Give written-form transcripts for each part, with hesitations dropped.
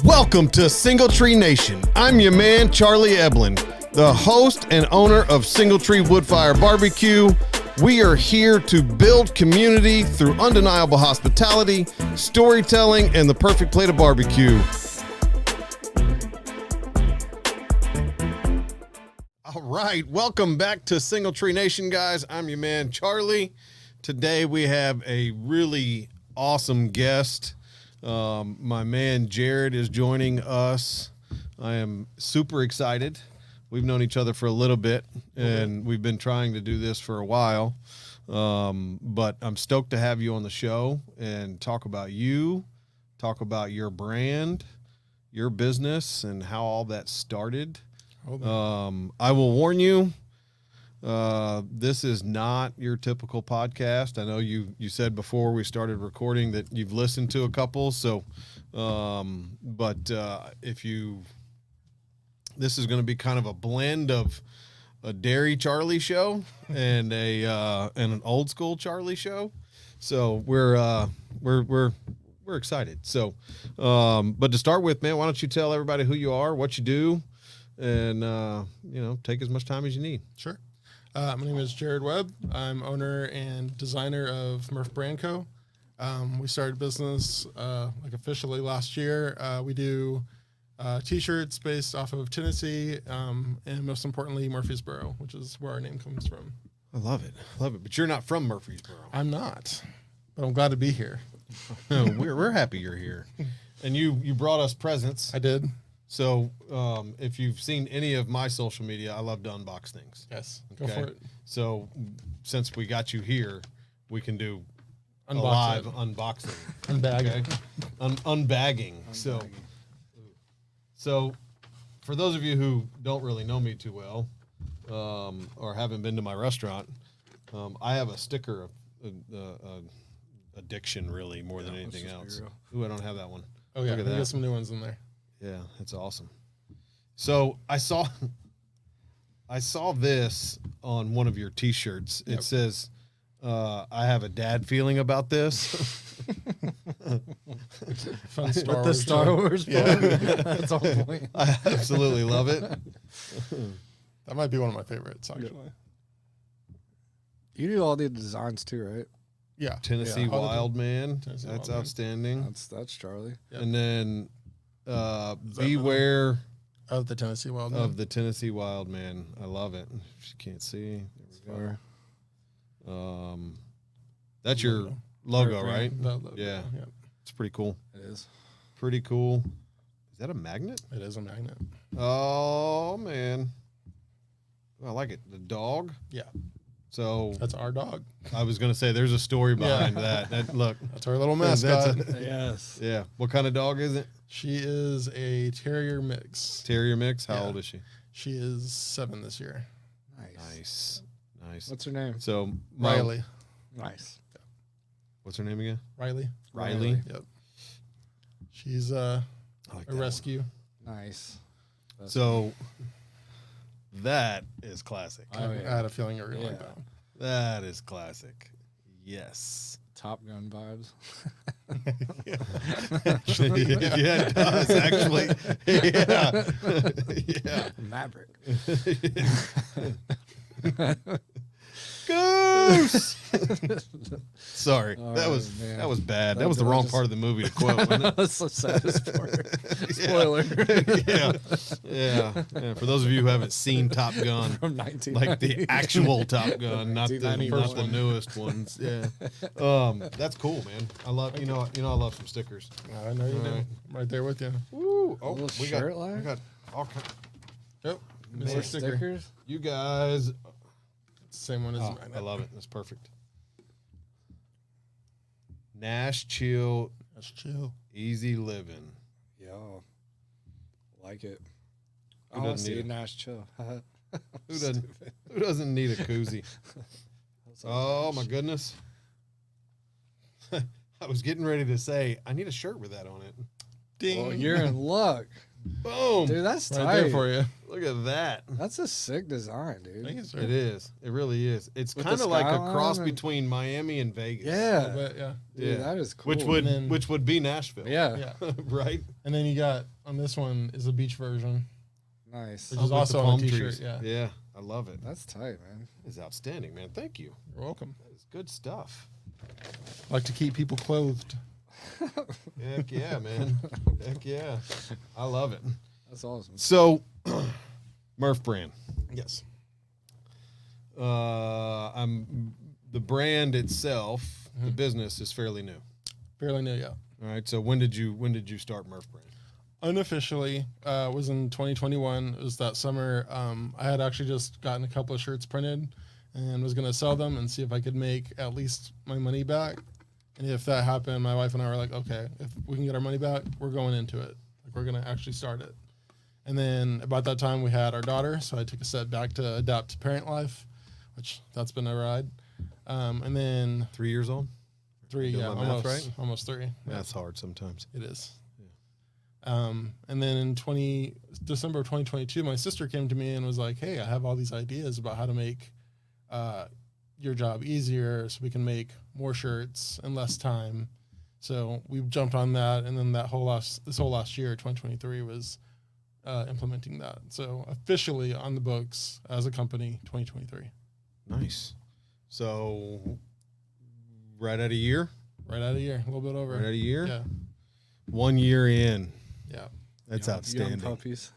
Welcome to Single Tree Nation. I'm your man, Charlie Eblin, the host and owner of Single Tree Woodfire Barbecue. We are here to build community through undeniable hospitality, storytelling, and the perfect plate of barbecue. All right, welcome back to Single Tree Nation, guys. I'm your man, Charlie. Today we have a really awesome guest. My man Jerred is joining us. I am super excited. We've known each other for a little bit, and we've been trying to do this for a while. But I'm stoked to have you on the show and talk about you, talk about your brand, your business, and how all that started. I will warn you, this is not your typical podcast. I know you said before we started recording that you've listened to a couple. So, this is going to be kind of a blend of a Derry Charlie show and an old school Charlie show. So we're excited. So, but to start with, man, why don't you tell everybody who you are, what you do, and take as much time as you need. Sure. My name is Jerred Webb. I'm owner and designer of Murfr Brand Co. We started business officially last year. We do T-shirts based off of Tennessee, and most importantly, Murfreesboro, which is where our name comes from. I love it. But you're not from Murfreesboro. I'm not, but I'm glad to be here. We're happy you're here. And you brought us presents. I did. So if you've seen any of my social media, I love to unbox things. Yes, go for it. So since we got you here, we can do a Unbox live it. unboxing. Unbagging. Okay? Unbagging. So for those of you who don't really know me too well or haven't been to my restaurant, I have a sticker addiction really more than anything else. Ooh, I don't have that one. Oh, yeah. Look at We that. got some new ones in there. Yeah, that's awesome. So I saw this on one of your T-shirts. It says, "I have a dad feeling about this." Fun Star With Wars. the Star Wars. Yeah. That's all point. I absolutely love it. That might be one of my favorites, actually. You do all the designs too, right? Yeah. Tennessee Yeah. Wildman. Tennessee That's Wildman. outstanding. That's Charlie. Yep. And then beware Of the Tennessee Wildman. of the Tennessee Wildman. I love it. If you can't see, there we go. That's your logo, right? That logo. Yeah. Yep. It's pretty cool. It is. Pretty cool. Is that a magnet? It is a magnet. Oh, man. I like it. The dog. Yeah. So That's our dog. I was going to say there's a story behind that. Look. That's our little That's mascot. Yes. Yeah. What kind of dog is it? She is a terrier mix. Terrier mix. How Yeah. old is she? She is 7 this year. Nice. What's her name? So Riley. Nice. What's her name again? Riley. Riley. Yep. She's I like a that rescue. Nice. one. So that is classic. Oh, yeah. I had a feeling you were going to like Yeah. that one. That is classic. Yes. Top Gun vibes. Yeah, it does actually. Yeah. Maverick. Goose. Sorry, Oh, that was man. bad. That That was the was wrong just- part of the movie to quote. Wasn't it? That's the saddest part. Spoiler. Yeah. For those of you who haven't seen Top Gun, From 1990. like the actual Top Gun, not the 1991. newest ones. Yeah. That's cool, man. I love I love some stickers. I know you do. Alright. I'm right there with you. Woo! A little we shirt got line? all kind. Yep. Man. More sticker. stickers. You guys, Same one as oh, mine. I love it. That's perfect. Nash Chill, That's chill. Easy Living. Yo. Like it. Who I want to doesn't need see it? Nash chill. Who doesn't need a koozie? Oh my goodness. I was getting ready to say I need a shirt with that on it. Ding. Well, you're in luck. Boom. Dude, that's Right tight. there for you. Look at that. That's a sick design, dude. Thank you, sir. It is. It really is. It's With kind the of like a skyline cross and- between Miami and Vegas. Yeah. But yeah. Dude, that is cool. Which would be Nashville. Yeah. Yeah. Right. And then you got on this one is the beach version. Nice. Which Oh, is with also the on a palm t-shirt. trees. Yeah. Yeah. I love it. That's tight, man. It's outstanding, man. Thank you. You're welcome. That is good stuff. I like to keep people clothed. Heck yeah, man. Heck yeah. I love it. That's awesome. So, Murfr Brand. Yes. I'm the brand itself. The business is fairly new. Fairly new, yeah. All right. So when did you start Murfr Brand? Unofficially, was in 2021. It was that summer. I had actually just gotten a couple of shirts printed and was going to sell them and see if I could make at least my money back. And if that happened, my wife and I were like, okay, if we can get our money back, we're going into it. Like, we're going to actually start it. And then about that time, we had our daughter. So I took a step back to adapt to parent life, which that's been a ride. And then 3 years old. three, Doing yeah, my math almost, right? almost three. That's hard sometimes. It is. And then in December of 2022, my sister came to me and was like, hey, I have all these ideas about how to make your job easier so we can make more shirts in less time. So we jumped on that. And then this whole last year, 2023, was implementing that. So officially on the books as a company, 2023. Nice. So right at a year. Right out of a year, a little bit over. Right at a year. Yeah. 1 year in. Yeah. That's Young outstanding. puppies.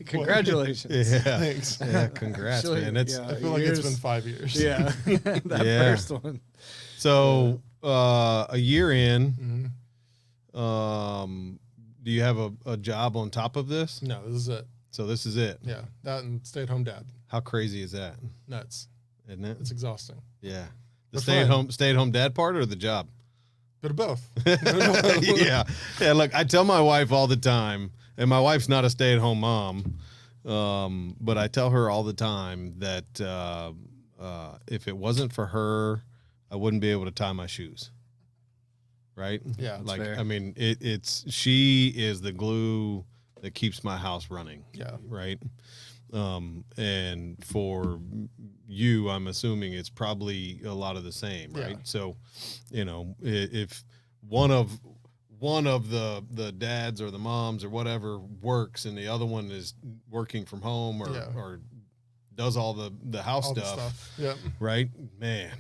Congratulations. Yeah. Thanks. Yeah. Congrats, Actually, man. It's yeah. I feel like it's Years. been 5 years. Yeah. That Yeah. first one. so a year in. Mhm. Do you have a job on top of this? No, this is it. So this is it. Yeah. That and stay-at-home dad. How crazy is that? Nuts. Isn't it? It's exhausting. Yeah. The But stay at home dad part or the job? Bit of both. Yeah. Yeah. Look, I tell my wife all the time, and my wife's not a stay at home mom, but I tell her all the time that if it wasn't for her, I wouldn't be able to tie my shoes. Right? Yeah, that's Like, fair. I mean, she is the glue that keeps my house running. Yeah. Right. And for you, I'm assuming it's probably a lot of the same, right? Yeah. So, if one of the dads or the moms or whatever works and the other one is working from home or, Yeah. or does all the house All the stuff, stuff. Yep. right? Man,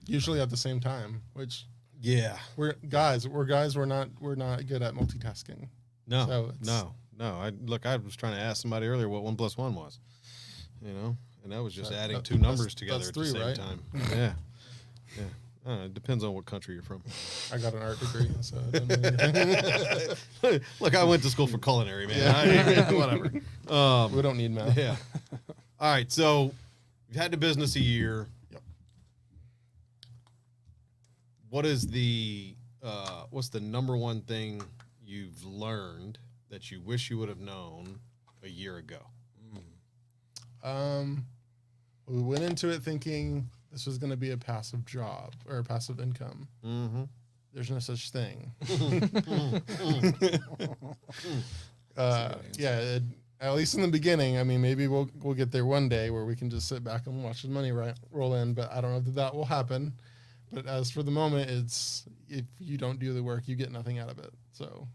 Usually at the same time, which yeah, we're not good at multitasking. no, So it's- no. I was trying to ask somebody earlier what 1 + 1 was, and that was just adding that- two numbers that's together at the three, same right? time. Yeah, yeah. I don't know, it depends on what country you're from. I got an art degree, so I don't know anything. Look, I went to school for culinary, man. Whatever. We don't need math. Yeah. All right. So you've had the business a year. Yep. What is what's the number one thing you've learned that you wish you would have known a year ago? We went into it thinking this was going to be a passive job or a passive income. Mm-hmm. There's no such thing. That's At least in the beginning. I mean, maybe we'll get there one day where we can just sit back and watch the money roll in. But I don't know if that will happen. But as for the moment, it's if you don't do the work, you get nothing out of it. So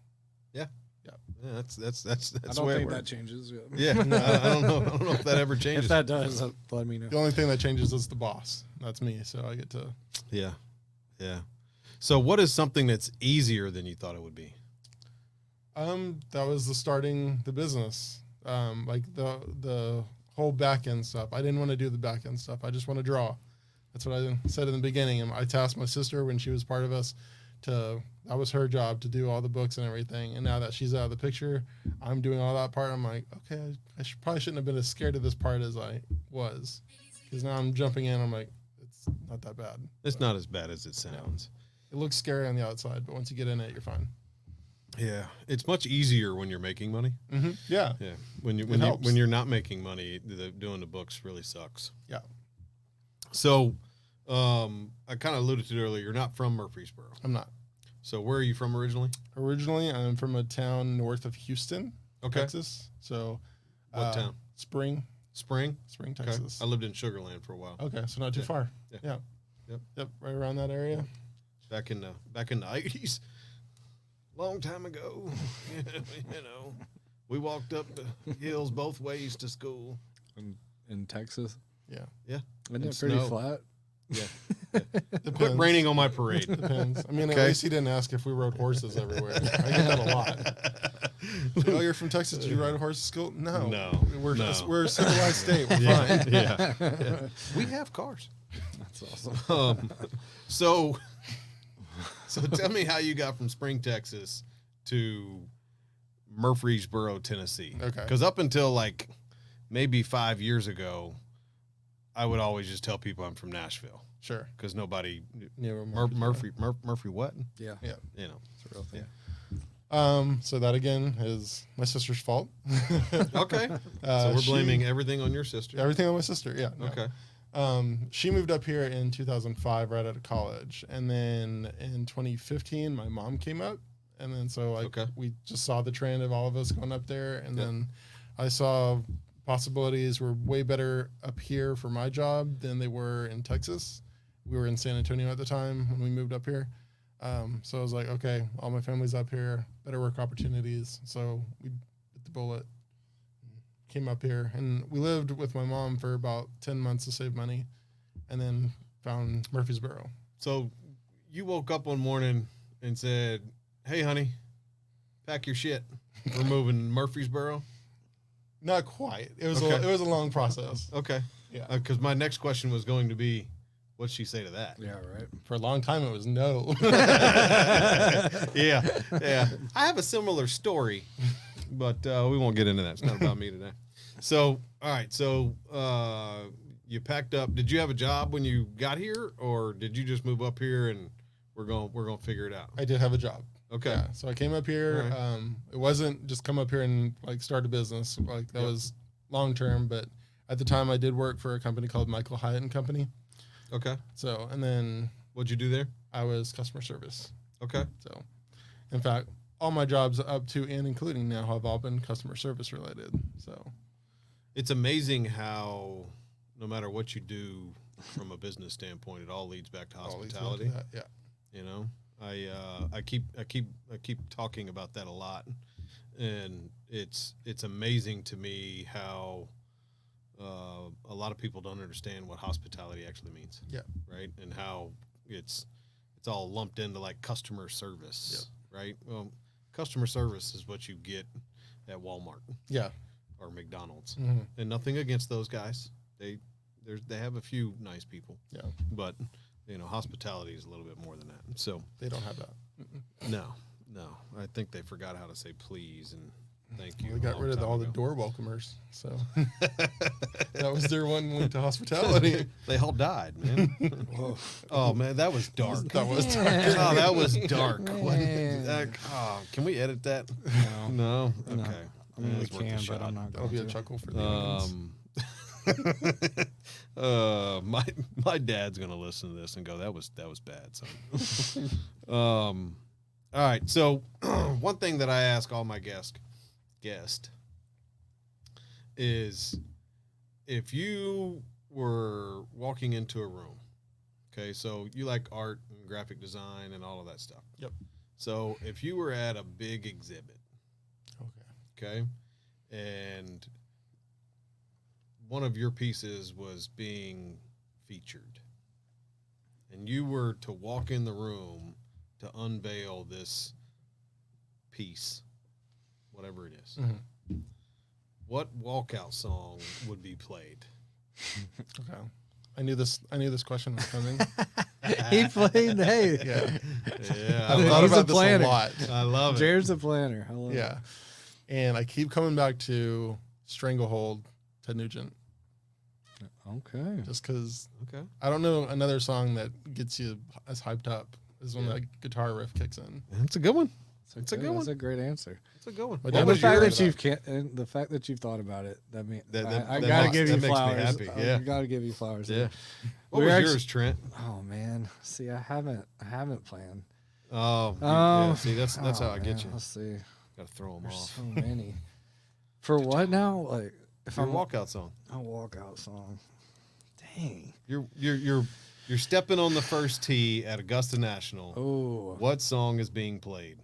Yeah, that's I the don't way it think works. that changes. Yeah, no, I don't know. I don't know if that ever changes. If that does, let me know. the only thing that changes is the boss. That's me. So I get to. Yeah, yeah. So, what is something that's easier than you thought it would be? That was the starting the business. Like the whole back end stuff. I didn't want to do the back end stuff. I just want to draw. That's what I said in the beginning. And I tasked my sister when she was part of us that was her job to do all the books and everything. And now that she's out of the picture, I'm doing all that part. I'm like, okay, I probably shouldn't have been as scared of this part as I was. Because now I'm jumping in. I'm like, it's not that bad. It's not as bad as it sounds. It looks scary on the outside, but once you get in it, you're fine. Yeah, it's much easier when you're making money. Mm-hmm. Yeah. Yeah, when helps. you're not making money, doing the books really sucks. Yeah. So, I kind of alluded to it earlier. You're not from Murfreesboro, I'm not. So where are you from originally? Originally, I'm from a town north of Houston, Okay. Texas. So, What town? Spring, Spring, Okay. Texas. I lived in Sugarland for a while. Okay, so not too Yeah. far. Yeah. Yeah. Yep, right around that area. Back in the 80s, long time ago. You know, we walked up the hills both ways to school. In Texas. Yeah. Yeah, Isn't And it pretty snow. flat? yeah. Quit Depends. raining on my parade. Depends. I mean, Okay. at least he didn't ask if we rode horses everywhere. I get that a lot. Oh, you're from Texas. Did you ride a horse to school? No. No. We're No. we're a civilized state. We're Yeah, fine. yeah. We have cars. That's awesome. So tell me how you got from Spring, Texas to Murfreesboro, Tennessee. Okay. Because up until like maybe 5 years ago, I would always just tell people I'm from Nashville Sure. because nobody Near Murphy what? Yeah. Yeah. You know. It's a real thing. So that again is my sister's fault. Okay. So we're She- blaming everything on your sister. everything on my sister. Yeah. no. Okay. She moved up here in 2005, right out of college, and then in 2015, my mom came up, and then so like Okay. we just saw the trend of all of us going up there, and Yeah. then I saw possibilities were way better up here for my job than they were in Texas. We were in San Antonio at the time when we moved up here. So I was like, okay, all my family's up here, better work opportunities. So we bit the bullet, came up here, and we lived with my mom for about 10 months to save money, and then found Murfreesboro. So you woke up one morning and said, "Hey, honey, pack your shit. We're moving to Murfreesboro." Not quite. It was Okay. it was a long process. Okay. Yeah. Because my next question was going to be, what'd she say to that? Yeah, right. For a long time, it was no. Yeah. I have a similar story, but we won't get into that. It's not about me today. So, all right. So, you packed up. Did you have a job when you got here, or did you just move up here and we're going to figure it out? I did have a job. Okay. Yeah. So I came up here. All right. It wasn't just come up here and like start a business. Like that Yep. was long term. But at the time, I did work for a company called Michael Hyatt and Company. Okay. So and then What'd you do there? I was customer service. Okay. So, in fact, all my jobs up to and including now have all been customer service related. So, It's amazing how no matter what you do from a business standpoint, it all leads back to all these hospitality. ones, yeah. You know, I keep talking about that a lot, and it's amazing to me how a lot of people don't understand what hospitality actually means. Yeah. Right, and how it's all lumped into like customer service. Right. Well, customer service is what you get at Walmart Yeah. or McDonald's, hmm and nothing against those guys. They have a few nice people. Yeah. But you know, hospitality is a little bit more than that. So They don't have that. Mm-mm. no, I think they forgot how to say please and thank you. They a got long rid of time all the ago. door welcomers. So, that was their one link to hospitality. They all died, man. Whoa. Oh man, that was dark. That was Oh, that was dark. What? Man. Can we edit that? No. No. Okay. I mean, Yeah, we it's worth a can, shot. but I'm not That'll going be a to. chuckle for the audience. My dad's gonna listen to this and go, that was bad, son. All right, so one thing that I ask all my guest is, if you were walking into a room, okay, so you like art and graphic design and all of that stuff. Yep. So if you were at a big exhibit, Okay. okay, and one of your pieces was being featured, and you were to walk in the room to unveil this piece, whatever it is, Mhm. what walkout song would be played? Okay. I knew this question was coming. He played. Hey, Yeah. Yeah, I've He's thought a about this a planner. lot. I love it. Jared's a planner. I love it. Yeah. And I keep coming back to Stranglehold, Ted Nugent, Okay. just because Okay. I don't know another song that gets you as hyped up as when Yeah. that guitar riff kicks in. That's a good one. That's a good one. That's a great answer. That's a good one. My Well, dad the was fact yours. that you've and the fact that you've thought about it, that means That I that gotta makes- give that you makes me flowers. happy, yeah. I gotta give you flowers. Yeah. What We was actually- yours, Trent? Oh man, see, I haven't planned. Oh, yeah. See, that's how I get man, you. Let's see. Got to throw them There's off. so many. For what now? Like if Your I'm walkout song. a walkout song. Dang. You're stepping on the first tee at Augusta National. Oh. What song is being played?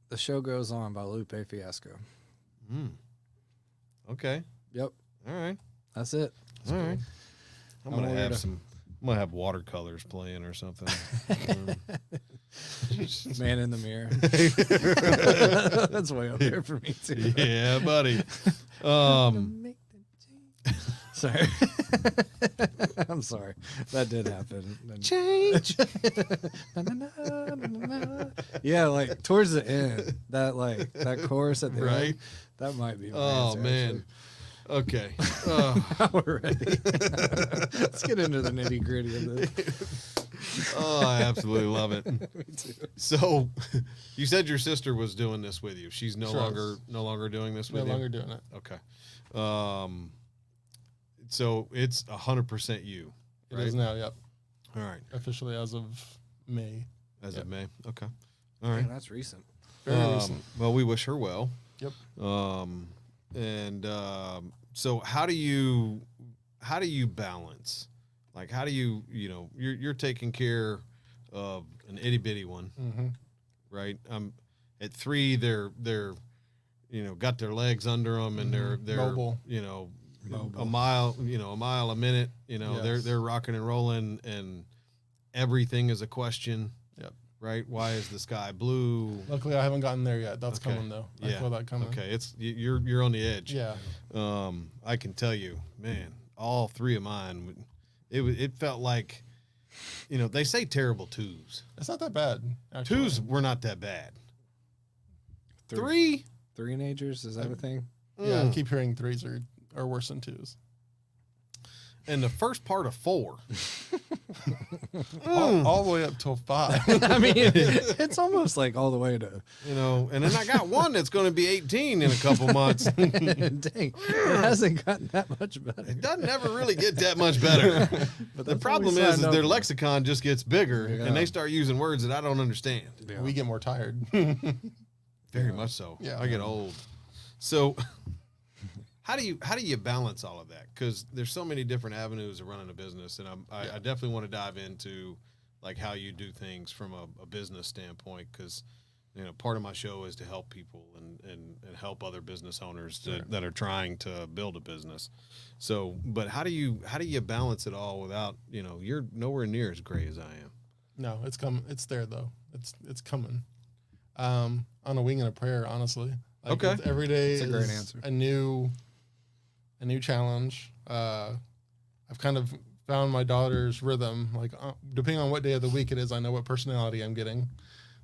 The Show Goes On by Lupe Fiasco. Okay. Yep. All right. That's it. All right. I'm gonna ordered have a- some. I'm gonna have watercolors playing or something. Man in the Mirror. That's way up there for me too. Yeah, buddy. Sorry. I'm sorry. That did happen. Change. Yeah, like towards the end, that chorus at the Right. end, that might be. My Oh answer, man. Okay. actually. We're ready. Let's get into the nitty gritty of this. Oh, I absolutely love it. Me too. So, you said your sister was doing this with you. She's no Sure. longer doing this No with longer you. doing it. Okay. So it's 100% you. It Right? is now. Yep. All right. Officially as of May. As Yep. of May. Okay. All right. Man, that's recent. Very recent. Well, we wish her well. Yep. So how do you balance? Like, how do you're taking care of an itty bitty one, Mm-hmm. right? At 3, they're got their legs under them and they're Mobile. a mile a minute. Yes. They're rocking and rolling and everything is a question. Yep. Right? Why is the sky blue? Luckily, I haven't gotten there yet. That's Okay. coming though. I Yeah. feel that coming. Okay, it's you're on the edge. Yeah. I can tell you, man, all 3 of mine, it felt like, they say terrible 2s. It's not that bad. Actually. 2s were not that bad. 3 3, teenagers, is that a thing? Yeah, I keep hearing 3s are worse than 2s. and the first part of 4. All the way up till 5. I mean, it's almost like all the way to. And then I got one that's going to be 18 in a couple months. Dang, it hasn't gotten that much better. It doesn't ever really get that much better. But The that's what problem we is signed up their for. lexicon just gets bigger Yeah. and they start using words that I don't understand. Yeah. We get more tired. Very much so. Yeah. I get old. So how do you balance all of that? Because there's so many different avenues of running a business, and I definitely want to dive into like how you do things from a business standpoint. Because part of my show is to help people and help other business owners that are trying to build a business. So, but how do you balance it all without you're nowhere near as gray as I am. No, it's coming. It's there though. It's coming. On a wing and a prayer, honestly. Like, Okay. Every day That's a is great answer. a new challenge. I've kind of found my daughter's rhythm. Like depending on what day of the week it is, I know what personality I'm getting.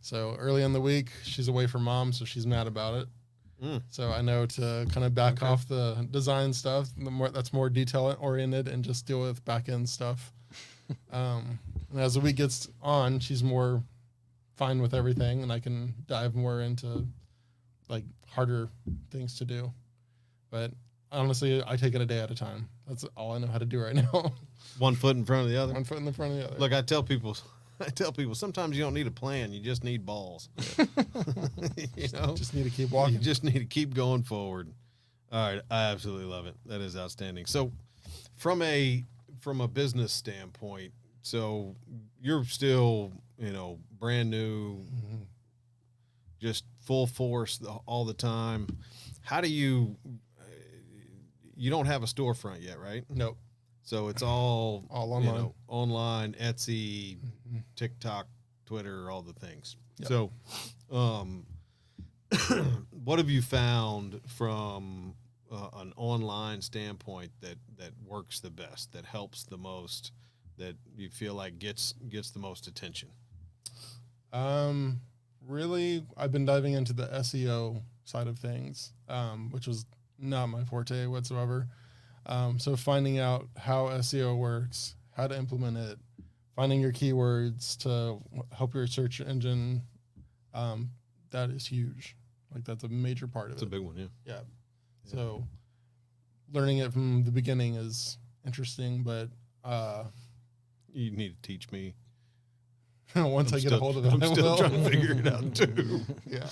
So early in the week, she's away from mom, so she's mad about it. So I know to kind of back off the design stuff. That's more detail oriented and just deal with back end stuff. And as the week gets on, she's more fine with everything, and I can dive more into like harder things to do. But honestly, I take it a day at a time. That's all I know how to do right now. One foot in front of the other. One foot in the front of the other. Look, I tell people sometimes you don't need a plan. You just need balls. Just need to keep You walking. just need to keep going forward. All right, I absolutely love it. That is outstanding. So, from a business standpoint, so you're still brand new, just full force all the time. How do you don't have a storefront yet, right? Nope. So it's all online. Online, Etsy, TikTok, Twitter, all the things. Yep. So, what have you found from an online standpoint that works the best, that helps the most, that you feel like gets the most attention? Really, I've been diving into the SEO side of things, which was not my forte whatsoever. So finding out how SEO works, how to implement it, finding your keywords to help your search engine, that is huge. Like that's a major part of It's a it. big one, yeah. Yeah. So learning it from the beginning is interesting, but You need to teach me. Once I get a hold of it, I'm I still will. trying to figure it out too. Yeah,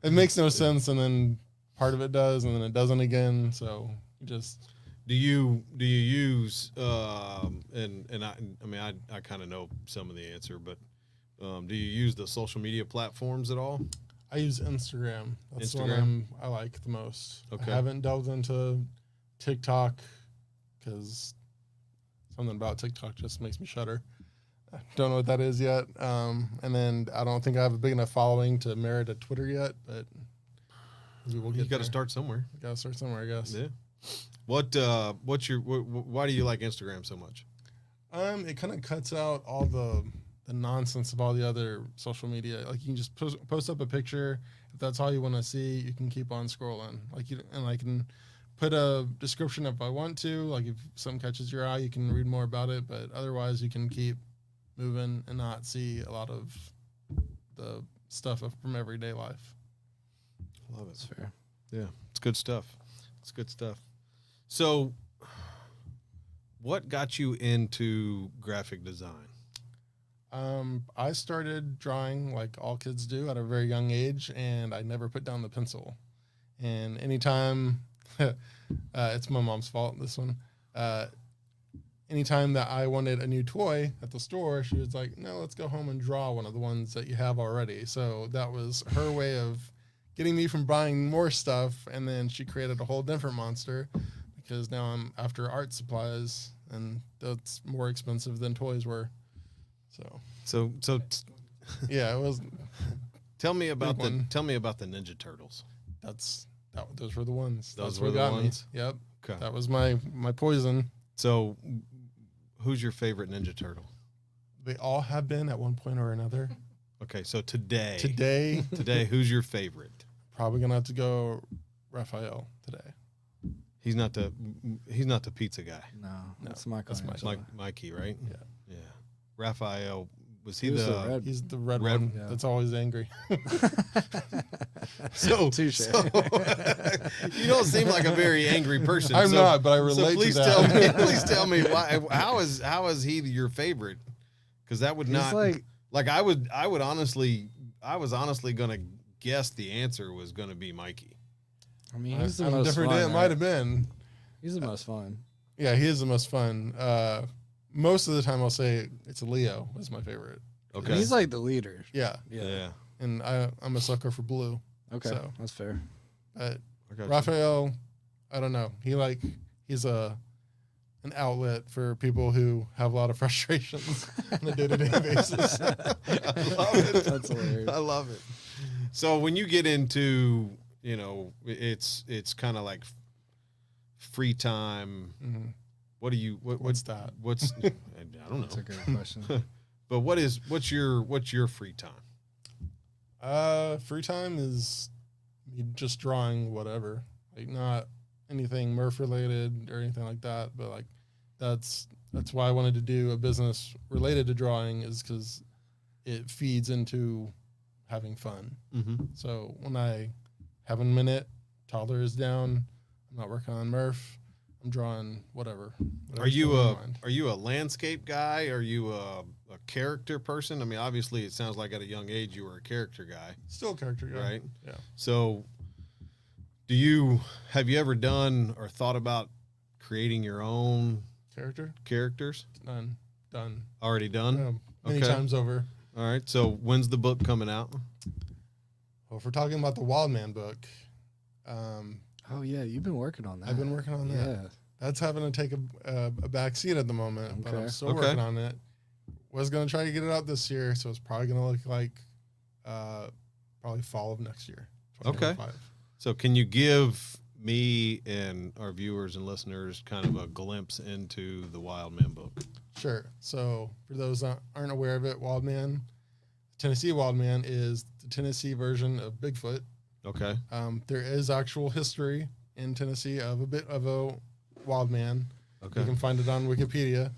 it makes no sense, and then part of it does, and then it doesn't again. So you just Do you use and I mean I kind of know some of the answer, but do you use the social media platforms at all? I use Instagram. That's the Instagram? one I like the most. Okay. I haven't delved into TikTok because something about TikTok just makes me shudder. I don't know what that is yet. And then I don't think I have a big enough following to merit a Twitter yet, but maybe we'll You get got to there. start somewhere. Got to start somewhere, I guess. Yeah. What's your why do you like Instagram so much? It kind of cuts out all the nonsense of all the other social media. Like you can just post up a picture. If that's all you want to see, you can keep on scrolling. And I can put a description if I want to. Like if something catches your eye, you can read more about it. But otherwise, you can keep moving and not see a lot of the stuff from everyday life. Love it. That's fair. Yeah, it's good stuff. It's good stuff. So, what got you into graphic design? I started drawing like all kids do at a very young age, and I never put down the pencil. And anytime, it's my mom's fault, this one. Anytime that I wanted a new toy at the store, she was like, no, let's go home and draw one of the ones that you have already. So that was her way of getting me from buying more stuff. And then she created a whole different monster because now I'm after art supplies, and that's more expensive than toys were. So yeah, it was. Tell me about Big one. the Ninja Turtles. Those were the ones. Those That's were what the got ones? me. Yep. Okay. That was my poison. So, who's your favorite Ninja Turtle? They all have been at one point or another. Okay, so today, Today, who's your favorite? probably gonna have to go Raphael today. He's not the pizza guy. No, No, that's Michael. that's Angelo. Mikey, right? Yeah. Yeah. Raphael, was he He was the the red. He's the red Red- one yeah. that's always angry. so, Touche. so you don't seem like a very angry person. I'm so, not, but I so relate please to that. please tell me why how is he your favorite? Because that would He's not like I was honestly gonna guess the answer was gonna be Mikey. I mean, he's the on a most different fun. day, it right? might have been. He's the most fun. Yeah, he is the most fun. Most of the time, I'll say it's Leo is my favorite. Okay. He's like the leader. Yeah, Yeah. and I'm a sucker for blue. Okay, So. that's fair. But I got you. Raphael, I don't know. He's an outlet for people who have a lot of frustrations on a day-to-day basis. I love it. That's hilarious. I love it. So when you get into, it's kind of like free time. Mhm. What do you? What's that? What's? I don't That's a know. good question. But what's your free time? Free time is me just drawing whatever, like not anything Murph related or anything like that. But like that's why I wanted to do a business related to drawing, is because it feeds into having fun. Mm-hmm. So when I have a minute, toddler is down, I'm not working on Murph, I'm drawing whatever. Are you whatever's on my mind. are you a landscape guy? Are you a character person? I mean, obviously, it sounds like at a young age you were a character guy, Still a character guy. right? Yeah. So, have you ever done or thought about creating your own Character? characters? Done. Already done? Many Okay. times over. All right. So, when's the book coming out? Well, if we're talking about the Wildman book, Oh yeah, you've been working on that. I've been working on that. Yeah. That's having to take a back seat at the moment, but I'm Okay. still Okay. working on it. Was going to try to get it out this year, so it's probably going to look like probably fall of next year. Okay. 2025. So, can you give me and our viewers and listeners kind of a glimpse into the Wildman book? Sure. So, for those that aren't aware of it, Wildman, Tennessee Wildman is the Tennessee version of Bigfoot. Okay. There is actual history in Tennessee of a bit of a wild man. Okay. You can find it on Wikipedia.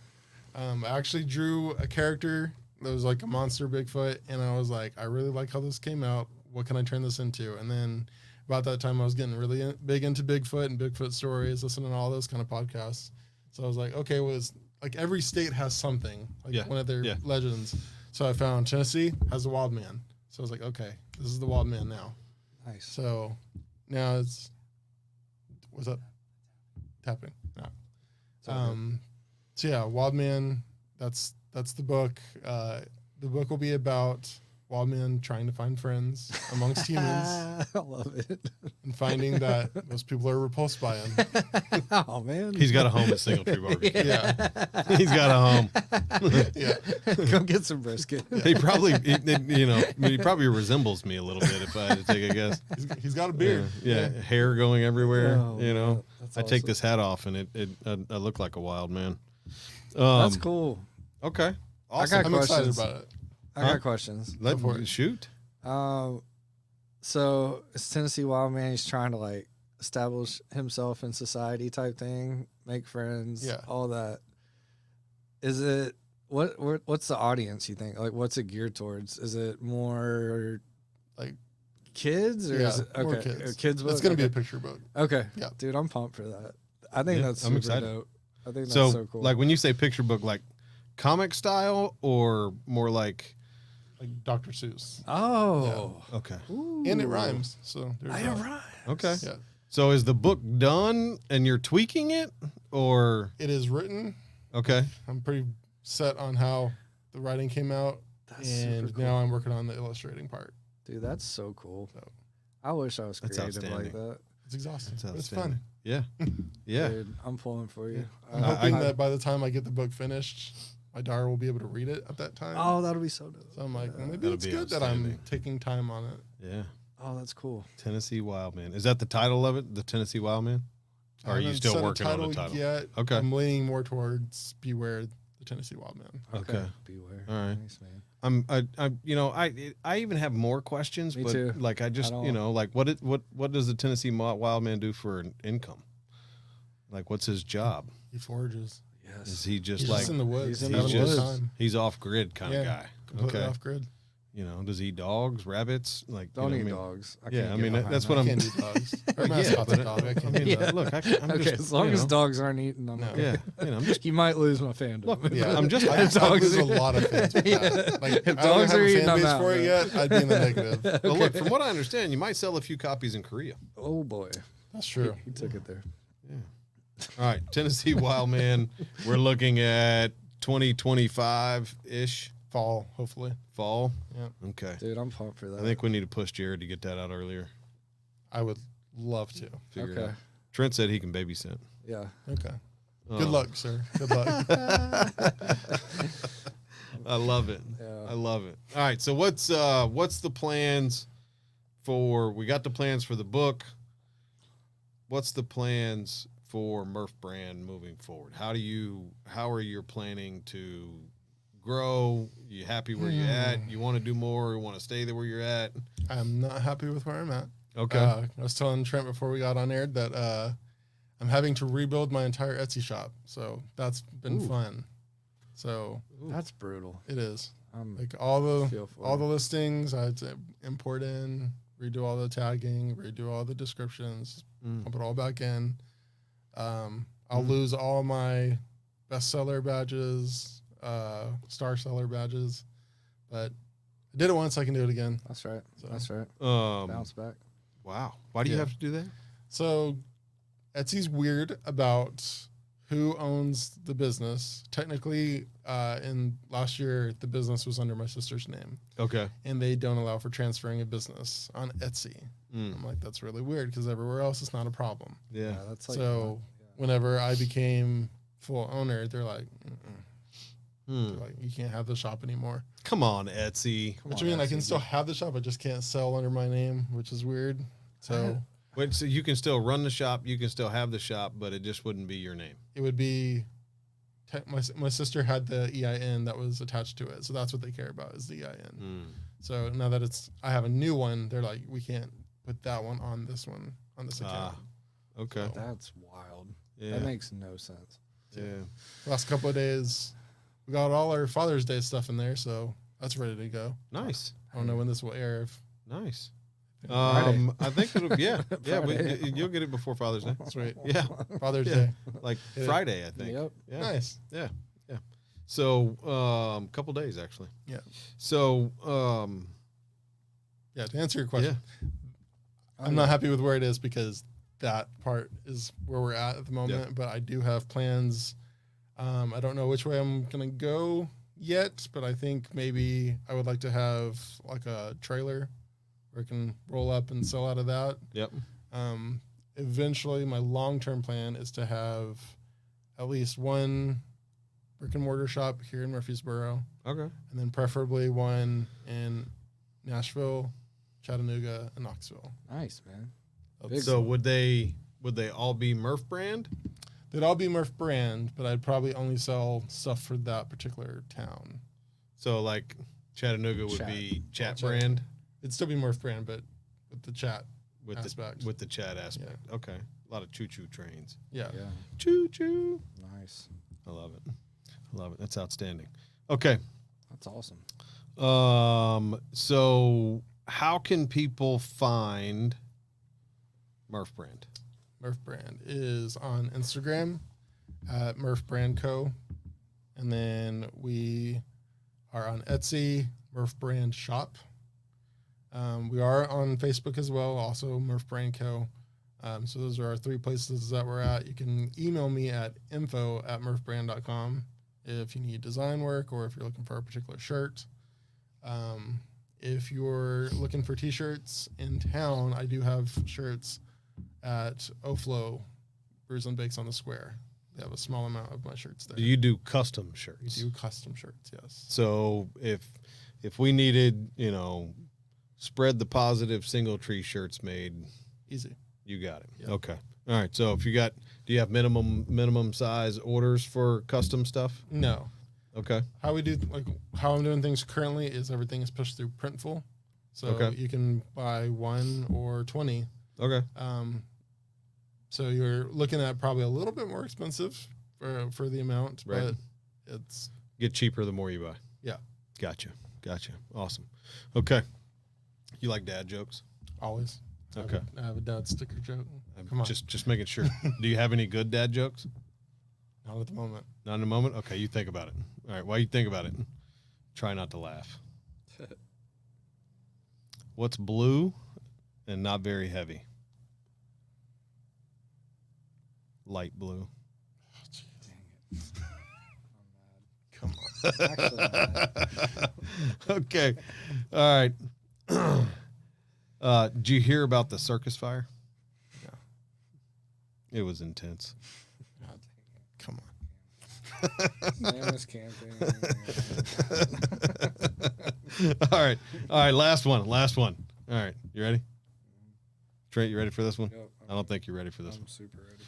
I actually drew a character that was like a monster Bigfoot, and I was like, I really like how this came out. What can I turn this into? And then about that time, I was getting really big into Bigfoot and Bigfoot stories, listening to all those kind of podcasts. So I was like, okay, well, it's like every state has something, like Yeah. one of their Yeah. legends. So I found Tennessee has the Wildman. So I was like, okay, this is the Wildman now. Nice. So now it's what's up? Tapping. No. So yeah, Wildman. That's the book. The book will be about Wildman trying to find friends amongst humans I love it. and finding that most people are repulsed by him. Oh man. He's got a home at Single Tree Barbecue. Yeah, He's got a home. yeah. Go get some brisket. He probably, he probably resembles me a little bit if I had to take a guess. He's got a beard. Yeah, hair going everywhere. Oh, man, that's I take awesome. this hat off and I look like a wild man. That's cool. Okay, I awesome. got I'm excited questions. about it. I got questions. Let Go for it. shoot. So it's Tennessee Wildman. He's trying to like establish himself in society type thing, make friends, Yeah. all that. Is it what's the audience you think? Like, what's it geared towards? Is it more Like, kids or yeah, is it more okay? kids. A kids book? It's gonna be a Okay. picture book. Okay. Yeah. Dude, I'm pumped for that. I think Yeah, that's I'm super excited. dope. I think that's So, so cool. like when you say picture book, like comic style or more like Like Dr. Seuss. oh. okay, And it rhymes. So there's I that. rhyme. okay. Yeah. So is the book done and you're tweaking it, or It is written. okay? I'm pretty set on how the writing came out. That's And super cool. now I'm working on the illustrating part. Dude, that's so cool. So. I wish I was That's creative like outstanding. that. It's exhausting. That's But it's outstanding. fun. Yeah, yeah. Dude, I'm pulling for you. I'm I- hoping I- that by the time I get the book finished, my daughter will be able to read it at that time. Oh, that'll be so dope. So I'm like, well, maybe That'll it's be good that I'm outstanding. taking time on it. Yeah, Oh, that's cool. Tennessee Wildman. Is that the title of it? The Tennessee Wildman? Or are I you haven't still set a working on the title? yet? Okay. I'm leaning more towards Beware the Tennessee Wildman. Okay. Beware. All right. Nice, man. I even have more questions, Me but too. like I just, I don't- like what does the Tennessee Wildman do for an income? Like, what's his job? He forages. Yes. Is he just He's like just in the woods. he's in the having a good woods. time. he's off grid kind of Yeah. guy? Completely Okay. off grid. Does he eat dogs, rabbits? Like, Don't you eat know, dogs. I Yeah, can't I get mean, behind that's that. what I I'm. can't do dogs. Our Yeah, mascot's but a dog. I can't I do mean, that. look, I'm Okay, just, as long you as know, dogs aren't eating, I'm No. okay. I'm just. You might lose my fandom. Look, Yeah, I'm just. I dogs lose a are- lot of fans with that. Like, If I don't dogs have are a eating, fan I'm base out, for it man. yet. I'd be in the negative. Well, look, from what I understand, you might sell a few copies in Korea. Oh boy, That's true. he took it there. All right, Tennessee Wildman. We're looking at 2025 ish Fall, hopefully. fall. Yeah. Okay. Dude, I'm pumped for that. I think we need to push Jerred to get that out earlier. I would love to. Figure it Okay. out. Trent said he can babysit. Yeah. Okay. Oh, Good luck, sir. Good luck. I love it. Yeah. I love it. All right. So what's the plans for? We got the plans for the book. What's the plans for Murfr Brand moving forward? How are you planning to grow? You happy where you're at? You want to do more? You want to stay there where you're at? I'm not happy with where I'm at. Okay. I was telling Trent before we got on air that I'm having to rebuild my entire Etsy shop. So that's been Ooh. fun. So That's brutal. it is. I'm Like all the feel for all the you. listings, I had to import in, redo all the tagging, redo all the descriptions, pump it all back in. I'll lose all my bestseller badges, star seller badges, but I did it once. I can do it again. That's right. So- That's right. Um, Bounce back. wow. Why do you Yeah. have to do that? So Etsy's weird about who owns the business. Technically, in last year, the business was under my sister's name, Okay. and they don't allow for transferring a business on Etsy. I'm like, that's really weird because everywhere else it's not a problem. Yeah. Yeah, that's like So whenever I became full owner, they're like, Hmm. they're like, you can't have the shop anymore. Come on, Etsy. Which I mean, I can still have the shop, I just can't sell under my name, which is weird. So Wait, so you can still run the shop, you can still have the shop, but it just wouldn't be your name. it would be my sister had the EIN that was attached to it, so that's what they care about is the EIN. Hmm. So now that I have a new one, they're like, we can't put that one on this account. Okay. That's wild. Yeah. That makes no sense. Yeah. Last couple of days, we got all our Father's Day stuff in there, so that's ready to go. Nice. I don't know when this will air. Nice. Friday. I think it'll yeah. Friday. You'll get it before Father's Day. That's right. Yeah. Father's Yeah. Day. Like Yeah. Friday, I think. Yep. Yeah. Nice. Yeah. So, couple days actually. Yeah. So, Yeah. To answer your question, yeah. I'm not happy with where it is because that part is where we're at the moment. But I do have plans. I don't know which way I'm gonna go yet, but I think maybe I would like to have like a trailer where I can roll up and sell out of that. Yep. Eventually, my long-term plan is to have at least one brick and mortar shop here in Murfreesboro, Okay. and then preferably one in Nashville, Chattanooga, and Knoxville. Nice, man. So would they all be Murfr Brand? They'd all be Murfr Brand, but I'd probably only sell stuff for that particular town. So like Chattanooga would Chat. be Chat Chat. Brand It'd still be Murfr Brand, but with the chat with aspect. the Chat aspect. Okay. A lot of choo-choo trains. Yeah. Yeah. Choo-choo. Nice. I love it. I love it. That's outstanding. Okay. That's awesome. So how can people find Murfr Brand? Murfr Brand is on Instagram at Murfr Brand Co. And then we are on Etsy, Murfr Brand Shop. We are on Facebook as well, also Murfr Brand Co. So those are our three places that we're at. You can email me at info@murfbrand.com if you need design work or if you're looking for a particular shirt. If you're looking for t-shirts in town, I do have shirts at Oflo Brews and Bakes on the Square. They have a small amount of my shirts there. Do you do custom We shirts? do custom shirts, yes. So if we needed, spread the positive single tree shirts made, Easy. you got it. Yeah. Okay. All right. So do you have minimum size orders for custom stuff? No. Okay. How I'm doing things currently is everything is pushed through Printful. So Okay. you can buy 1 or 20. Okay. So you're looking at probably a little bit more expensive for the amount, Right. but it's Get cheaper the more you buy. Yeah. Gotcha. Awesome. Okay. You like dad jokes? always. Okay. I have a dad sticker joke. I'm Come on. just making sure. Do you have any good dad jokes? Not at the moment. Not in a moment? Okay, you think about it. All right, while you think about it, try not to laugh. What's blue and not very heavy? Light blue. Come on. Actually, Okay. All right. Did you hear about the circus fire? Yeah. It was intense. God, come on. man was camping. All right. Last one. All right. You ready? Trent, you ready for this one? Yep, I don't think you're ready for this I'm one. super ready.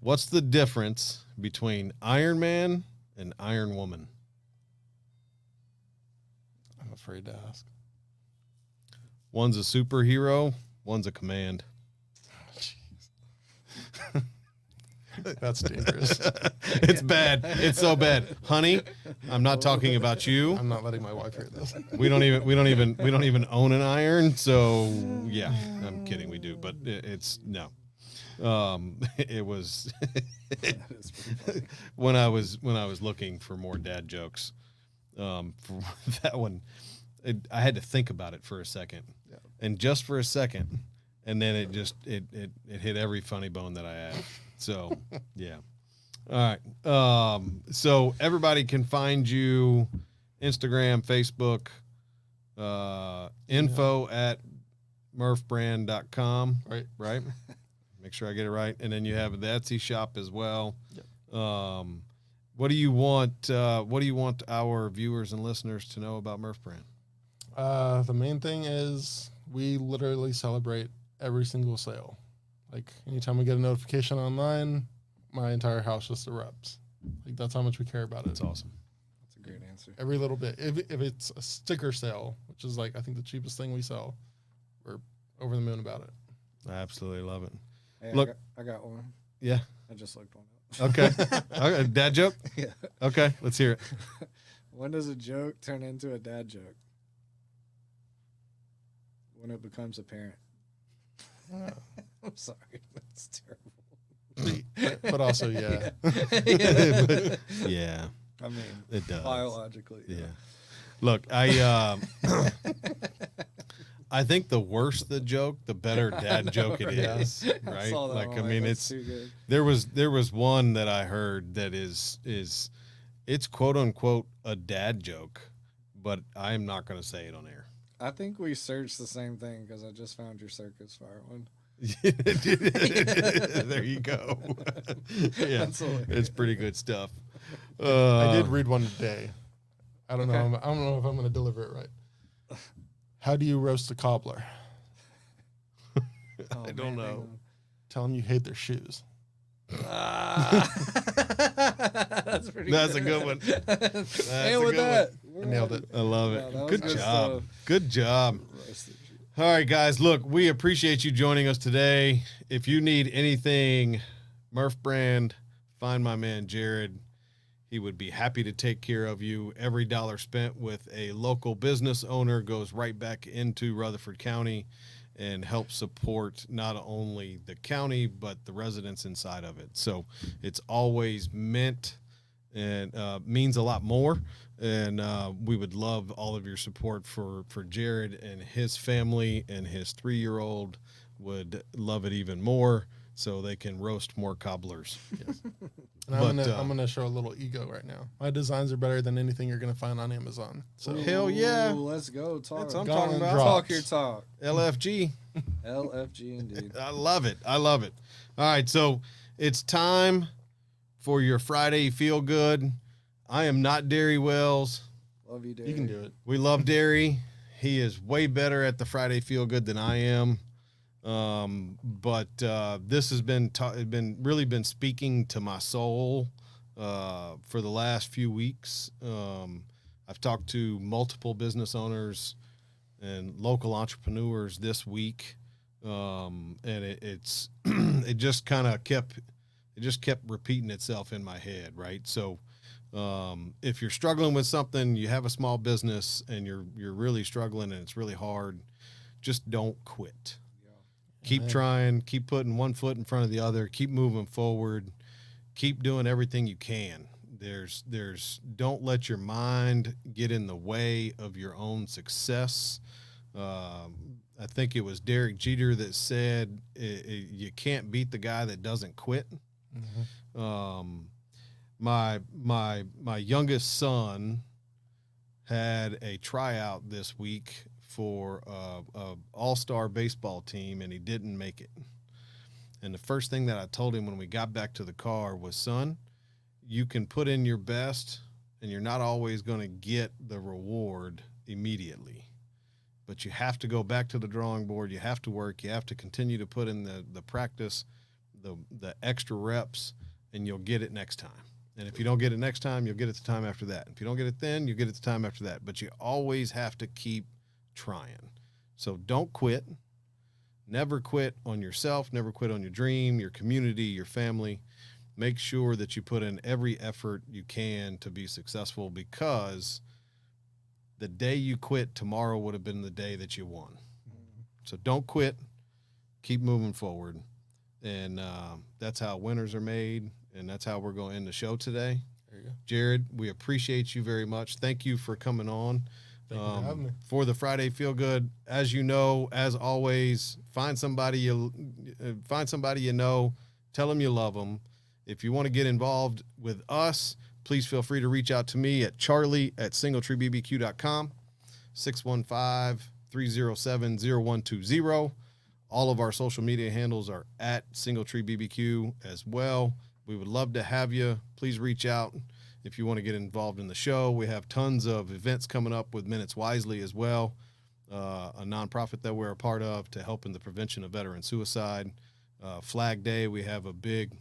What's the difference between Iron Man and Iron Woman? I'm afraid to ask. One's a superhero, one's a command. That's dangerous. It's bad. It's so bad. Honey, I'm not talking about you. I'm not letting my wife hear this. We don't even own an iron, so yeah, I'm kidding, we do, but it's no. It was That is pretty funny. when I was looking for more dad jokes, for that one, I had to think about it for a second, Yeah. and just for a second, and then it hit every funny bone that I have. So yeah, all right. So everybody can find you, Instagram, Facebook, info at murfbrand.com. Right. Make sure I get it right. And then you have the Etsy shop as well. Yep. What do you want our viewers and listeners to know about Murfr Brand? The main thing is we literally celebrate every single sale. Like anytime we get a notification online, my entire house just erupts. Like that's how much we care about it. That's awesome. That's a great answer. Every little bit. If it's a sticker sale, which is like I think the cheapest thing we sell, we're over the moon about it. I absolutely love it. Hey, Look- I got one. Yeah. I just looked one up. Okay. Okay. Dad joke? Yeah. Okay. Let's hear it. When does a joke turn into a dad joke? When it becomes apparent. I'm sorry, that's terrible. But also, yeah. Yeah. I mean, It does. biologically. Yeah. Look, I think the worse the joke, the better dad joke it is. Right? saw that Like, one. I mean, That's it's too good. there was one that I heard that is it's quote unquote a dad joke, but I'm not going to say it on air. I think we searched the same thing because I just found your circus fire one. There you go. Yeah, That's hilarious. it's pretty good stuff. I did read one today. I don't know. I don't know if I'm going to deliver it right. How do you roast a cobbler? Oh, I don't know. Tell them you hate their shoes. That's pretty. That's a good one. That's And a with good that, I nailed it. I love Yeah, it. that was Good good job. stuff. Good job. All right, guys. Look, we appreciate you joining us today. If you need anything, Murfr Brand, find my man Jerred. He would be happy to take care of you. Every dollar spent with a local business owner goes right back into Rutherford County and helps support not only the county, but the residents inside of it. So it's always meant and means a lot more. And we would love all of your support for Jerred and his family, and his 3-year-old would love it even more, so they can roast more cobblers. Yes. And I'm gonna show a little ego right now. My designs are better than anything you're gonna find on Amazon. So Hell yeah. Ooh, let's go. Talk. That's what I'm Gone talking about. drops. Talk your talk. LFG. LFG indeed. I love it. I love it. All right, so it's time for your Friday Feel Good. I am not Derry Wells. Love you, Derry. you can do it. We love Derry. He is way better at the Friday Feel Good than I am. But this has been really been speaking to my soul for the last few weeks. I've talked to multiple business owners and local entrepreneurs this week, and it's it just kept repeating itself in my head, right? So if you're struggling with something, you have a small business and you're really struggling and it's really hard, just don't quit. Keep trying, keep putting one foot in front of the other, keep moving forward, keep doing everything you can. Don't let your mind get in the way of your own success. I think it was Derek Jeter that said you can't beat the guy that doesn't quit. Mm-hmm. My youngest son had a tryout this week for a all-star baseball team, and he didn't make it. And the first thing that I told him when we got back to the car was, son, you can put in your best, and you're not always going to get the reward immediately. But you have to go back to the drawing board. You have to work. You have to continue to put in the practice, the extra reps, and you'll get it next time. And if you don't get it next time, you'll get it the time after that. If you don't get it then, you'll get it the time after that. But you always have to keep trying. So don't quit. Never quit on yourself. Never quit on your dream, your community, your family. Make sure that you put in every effort you can to be successful, because the day you quit, tomorrow would have been the day that you won. So don't quit. Keep moving forward. And that's how winners are made. And that's how we're going to end the show today. There you go. Jerred, we appreciate you very much. Thank you for coming on. Thank you for having me. For the Friday Feel Good, as you know, as always, find somebody you know, tell them you love them. If you want to get involved with us, please feel free to reach out to me at charlie@singletreebbq.com, 615-307-0120. All of our social media handles are at SingletreeBBQ as well. We would love to have you. Please reach out if you want to get involved in the show. We have tons of events coming up with Minutes Wisely as well, a nonprofit that we're a part of to help in the prevention of veteran suicide. Flag Day, we have a big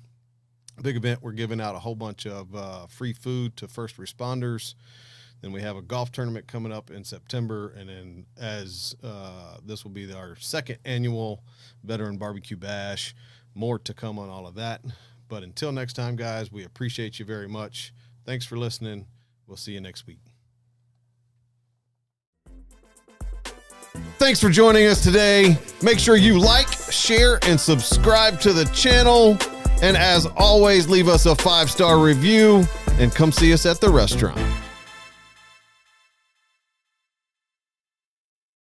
event. We're giving out a whole bunch of free food to first responders. Then we have a golf tournament coming up in September. And then as this will be our second annual Veteran Barbecue Bash, more to come on all of that. But until next time, guys, we appreciate you very much. Thanks for listening. We'll see you next week. Thanks for joining us today. Make sure you like, share, and subscribe to the channel. And as always, leave us a 5-star review. and come see us at the restaurant.